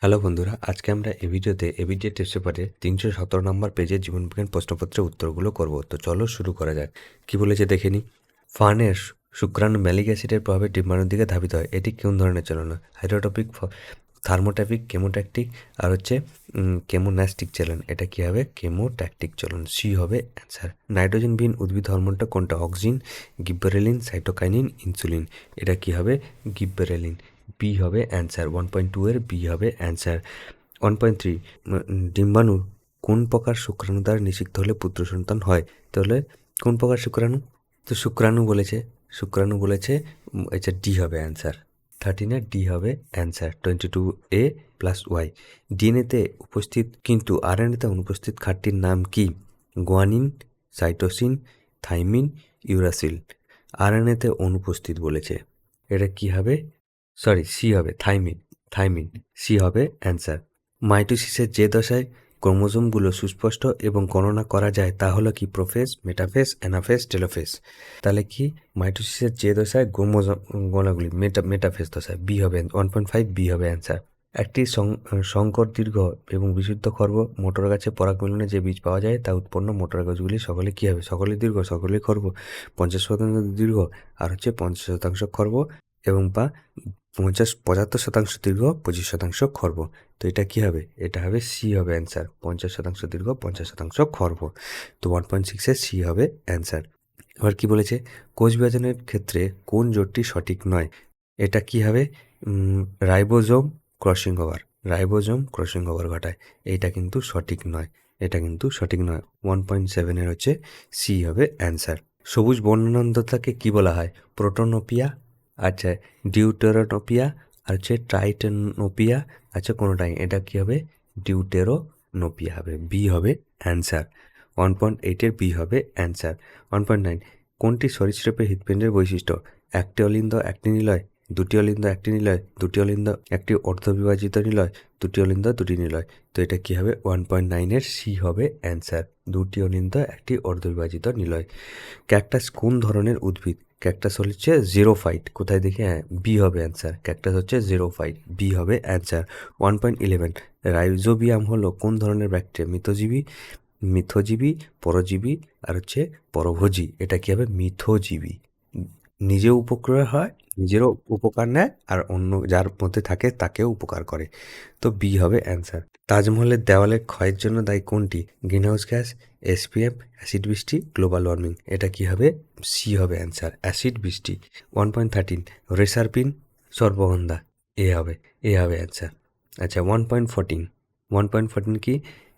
Hello বন্ধুরা, আজকে আমরা এই ভিডিওতে এবিডি টেস্ট পেপারে 317 নম্বর পেজের জীবনবিজ্ঞান প্রশ্নপত্রের উত্তরগুলো করব। তো চলো শুরু করা যাক। কি বলেছে দেখে নিই। ফার্নের শুক্রাণু ম্যালিক অ্যাসিডের প্রভাবে ডিম্বাণুর দিকে ধাবিত হয়। এটি কোন ধরনের চলন? হাইড্রোটপিক, থার্মোট্যাপিক, কেমোট্যাকটিক আর হচ্ছে কেমোন্যাস্টিক চলন। এটা কি হবে? কেমোট্যাকটিক চলন। সি হবে অ্যান্সার। নাইট্রোজেনবিহীন উদ্ভিদ হরমোনটা কোনটা? Auxin, gibberellin, cytokinin, insulin. এটা কি হবে? গিব্বেরেলিন। বি হবে অ্যান্সার। 1.2 এর বি হবে অ্যান্সার। 1.3 ডিম্বাণুর কোন প্রকার শুক্রাণু দ্বারা নিষিক্ত হলে পুত্র সন্তান হয়? তাহলে কোন প্রকার শুক্রাণু? তো শুক্রাণু বলেছে এটা ডি হবে অ্যান্সার। 13 ডি হবে অ্যান্সার। 22 A plus Y. ডিএনএতে উপস্থিত কিন্তু আরএনএতে অনুপস্থিত খাঁটটির নাম কি? Guanine, cytosine, thymine, uracil. আরএনএতে অনুপস্থিত বলেছে। এটা কি হবে? সি হবে থাইমিন। সি হবে অ্যান্সার। মাইটোসিসের যে দশায় ক্রোমোজোমগুলো সুস্পষ্ট এবং গণনা করা যায় তা হলো কি? Prophase, metaphase, anaphase, telophase. তাহলে কি মাইটোসিসের যে দশায় ক্রোমোজোম গণাগুলি মেটাফেজ দশায়। বি হবে 1.5 বি হবে অ্যান্সার। একটি সংকর দীর্ঘ এবং বিশুদ্ধ খর্ব মোটর গাছে পরাগ মিলনে যে বীজ পাওয়া যায় তা উৎপন্ন মোটর গাছগুলি সকলে কি হবে? সকলে দীর্ঘ, সকলে খর্ব। 50% দীর্ঘ আর হচ্ছে 50% খর্ব এবং বা 75% দীর্ঘ, 25% খর্ব। তো এটা কি হবে? এটা হবে সি হবে অ্যান্সার। 50% দীর্ঘ, 50% খর্ব। তো 1.6 সি হবে অ্যান্সার। এবার কি বলেছে? কোষ বিভাজনের ক্ষেত্রে কোন জোটটি সঠিক নয়? এটা কি হবে? Ribosome crossing over. Ribosome crossing over ঘটায়। এইটা কিন্তু সঠিক নয়। 1.7 এর হচ্ছে সি হবে অ্যান্সার। সবুজ বর্ণান্ধতাকে কি বলা হয়? প্রোটোনোপিয়া, আচ্ছা ডিউটেরোনোপিয়া, আর হচ্ছে ট্রাইটেনোপিয়া, আচ্ছা কোনোটাই। এটা কি হবে? ডিউটেরোনোপিয়া হবে। বি হবে অ্যান্সার। 1.8 এর বি হবে অ্যান্সার। 1.9 কোনটি সরীসৃপের হৃৎপিণ্ডের বৈশিষ্ট্য? একটি অলিন্দ একটি নিলয়, দুটি অলিন্দ একটি নিলয়, দুটি অলিন্দ একটি অর্ধবিভাজিত নিলয়, দুটি অলিন্দ দুটি নিলয়। তো এটা কি হবে? 1.9 এর সি হবে অ্যান্সার। দুটি অলিন্দ একটি অর্ধবিভাজিত নিলয়। ক্যাকটাস কোন ধরনের উদ্ভিদ? ক্যাকটাস হচ্ছে জিরোফাইট। কোথায় দেখে? হ্যাঁ, বি হবে অ্যান্সার। ক্যাকটাস হচ্ছে জিরোফাইট। বি হবে অ্যান্সার। 1.11 রাইজোবিয়াম হলো কোন ধরনের ব্যাকটেরিয়া? মিথজীবী, পরজীবী আর হচ্ছে পরভোজী। এটা কি হবে? মিথজীবী। নিজেও উপকার হয়, নিজেরও উপকার নেয় আর অন্য যার মধ্যে থাকে তাকেও উপকার করে। তো বি হবে অ্যান্সার। তাজমহলের দেওয়ালের ক্ষয়ের জন্য দায়ী কোনটি? গ্রিনহাউস গ্যাস, এসপিএফ, অ্যাসিড বৃষ্টি, গ্লোবাল ওয়ার্মিং। এটা কি হবে? সি হবে অ্যান্সার। অ্যাসিড বৃষ্টি। 1.13 রেসারপিন, সর্বগন্ধা। এ হবে অ্যান্সার। আচ্ছা 1.14 কি?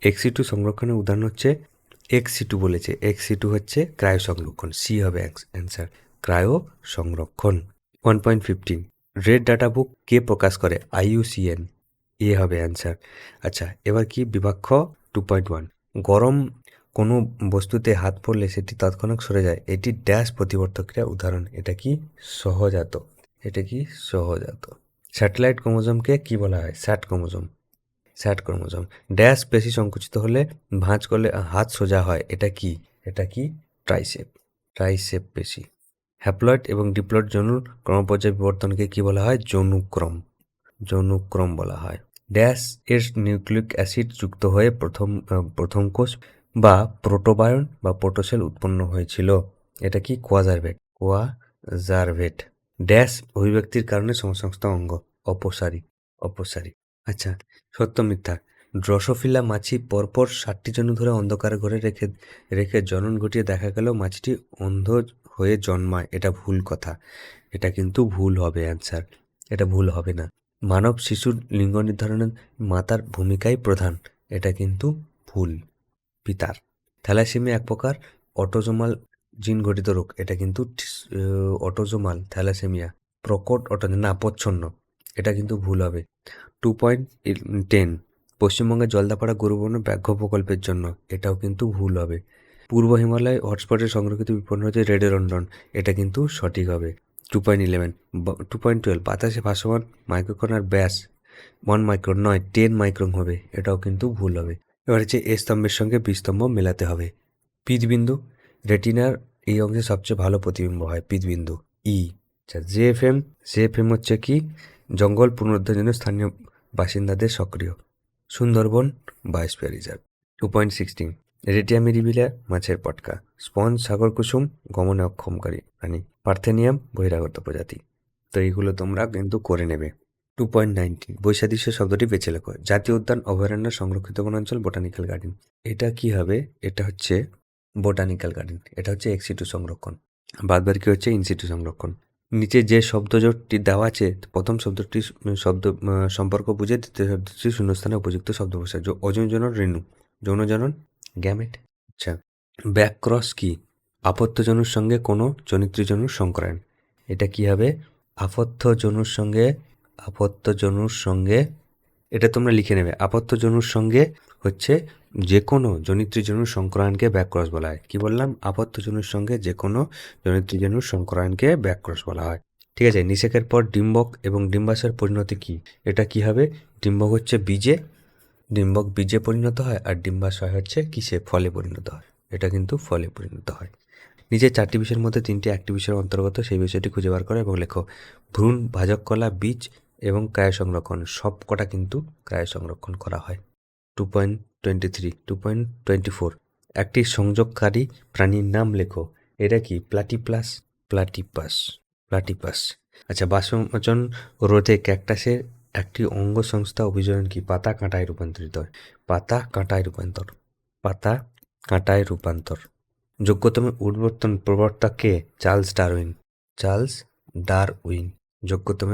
এক্সি টু সংরক্ষণের উদাহরণ হচ্ছে এক্সি টু বলেছে। এক্সি টু হচ্ছে ক্রায়ো সংরক্ষণ। সি হবে অ্যান্সার। ক্রায়ো সংরক্ষণ। 1.15 রেড ডাটা বুক কে প্রকাশ করে? IUCN। এ হবে অ্যান্সার। আচ্ছা এবার কি? বিভাক্ষ 2.1 গরম কোনো বস্তুতে হাত পড়লে সেটি তৎক্ষণাৎ সরে যায়। এটি ড্যাশ প্রতিবর্তক ক্রিয়া উদাহরণ। এটা কি? সহজাত। স্যাটেলাইট ক্রোমোজোমকে কি বলা হয়? স্যাট ক্রোমোজোম। ড্যাশ পেশি সংকুচিত হলে ভাঁজ করলে হাত সোজা হয়। এটা কি? ট্রাইসেপ পেশি। হ্যাপ্লয়েড এবং ডিপ্লয়েড যৌনুর ক্রমপর্যায় বিবর্তনকে কি বলা হয়? যৌনুক্রম বলা হয়। ড্যাশ এর নিউক্লিক অ্যাসিড যুক্ত হয়ে প্রথম কোষ বা প্রোটোবায়ন বা প্রোটোসেল উৎপন্ন হয়েছিল। এটা কি? কোয়াজারভেট। ড্যাশ অভিব্যক্তির কারণে সমসংস্থ অঙ্গ। অপসারী। আচ্ছা সত্য মিথ্যা। ড্রসোফিলা মাছি পরপর 60টি জন্য ধরে অন্ধকার ঘরে রেখে জনন ঘটিয়ে দেখা গেল মাছিটি অন্ধ হয়ে জন্মায়। এটা ভুল কথা। এটা কিন্তু ভুল হবে অ্যান্সার। এটা ভুল হবে না। মানব শিশুর লিঙ্গ নির্ধারণের মাতার ভূমিকাই প্রধান। এটা কিন্তু ভুল। পিতার। থ্যালাসেমিয়া এক প্রকার অটোজোমাল জিন ঘটিত রোগ। এটা কিন্তু অটোজোমাল থ্যালাসেমিয়া। প্রকট প্রচ্ছন্ন। এটা কিন্তু ভুল হবে। 2.10 পশ্চিমবঙ্গের জলদাপাড়া গরুবন ব্যাঘ্র প্রকল্পের জন্য। এটাও কিন্তু ভুল হবে। পূর্ব হিমালয় হটস্পটে সংরক্ষিত বিপন্ন হচ্ছে রেডোডন্ডন। এটা কিন্তু সঠিক হবে। 2.11 2.12 বাতাসে ভাসমান মাইক্রোকণার ব্যাস 1 মাইক্রন নয় 10 মাইক্রন হবে। এটাও কিন্তু ভুল হবে। এবার হচ্ছে এ স্তম্ভের সঙ্গে বি স্তম্ভ মেলাতে হবে। পিতবিন্দু রেটিনার এই অংশে সবচেয়ে ভালো প্রতিবিম্ব হয়। পিতবিন্দু। ই। আচ্ছা জেএফএম হচ্ছে কি? জঙ্গল পুনরুদ্ধারের জন্য স্থানীয় বাসিন্দাদের সক্রিয়। Sundarban biosphere reserve. 2.16 রেটিয়া মিরিবিলা মাছের পটকা। স্পঞ্জ সাগর কুসুম গমনে অক্ষমকারী প্রাণী। পার্থেনিয়াম বহিরাগত প্রজাতি। তো এইগুলো তোমরা কিন্তু করে নেবে। 2.19 বৈসাদৃশ্য শব্দটি বেছে লেখো। জাতীয় উদ্যান, অভয়ারণ্য, সংরক্ষিত বনাঞ্চল, বোটানিক্যাল গার্ডেন। এটা কি হবে? এটা হচ্ছে বোটানিক্যাল গার্ডেন। এটা হচ্ছে এক্সিটু সংরক্ষণ, বাদবাকি কি হচ্ছে ইনসিটু সংরক্ষণ। নিচে যে শব্দজোটটি দেওয়া আছে, প্রথম শব্দটি শব্দ সম্পর্ক বুঝে, দ্বিতীয় শব্দটি শূন্যস্থানে উপযুক্ত শব্দ বসে। অজন জনন রেণু, যৌন জনন গ্যামেট। আচ্ছা, ব্যাকক্রস কি? আপত্য জনুর সঙ্গে কোনো জনিত্রী জনুর সংকরায়ন। এটা কি হবে? আপত্য জনুর সঙ্গে এটা তোমরা লিখে নেবে। আপত্য জনুর সঙ্গে হচ্ছে যে কোনো জনিত্রী জনুর সংকরায়নকে ব্যাকক্রস বলা হয়। কি বললাম? আপত্য জনুর সঙ্গে যে কোনো জনিত্রী জনুর সংকরায়নকে ব্যাকক্রস বলা হয়। ঠিক আছে, নিষেকের পর ডিম্বক এবং ডিম্বাশয়ের পরিণতি কি? এটা কি হবে? ডিম্বক হচ্ছে বীজে, ডিম্বক বীজে পরিণত হয়, আর ডিম্বাশয় হচ্ছে কিসে? ফলে পরিণত হয়। এটা কিন্তু ফলে পরিণত হয়। নিচে 4টি বিষয়ের মধ্যে 3টি একটি বিষয়ের অন্তর্গত, সেই বিষয়টি খুঁজে বার করো এবং লেখো। ভ্রূণ, ভাজক কলা, বীজ এবং ক্রায় সংরক্ষণ সব কটা কিন্তু ক্রায় সংরক্ষণ করা হয়। 2.23 2.24 একটি সংযোগকারী প্রাণীর নাম লেখো। এটা কি? প্লাটিপাস। আচ্ছা, বাষ্পমোচন রোধে ক্যাকটাসের একটি অঙ্গ সংস্থা অভিযোজন কি? পাতা কাঁটায় রূপান্তরিত হয়। পাতা কাঁটায় রূপান্তর। যোগ্যতম উদ্বর্তন প্রবর্তক কে? Charles Darwin. যোগ্যতম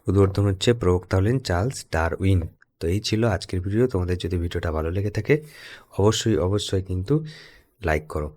উদ্বর্তন হচ্ছে প্রবক্তা হলেন চার্লস ডারউইন। তো এই ছিল আজকের ভিডিও। তোমাদের যদি ভিডিওটা ভালো লেগে থাকে অবশ্যই কিন্তু লাইক করো।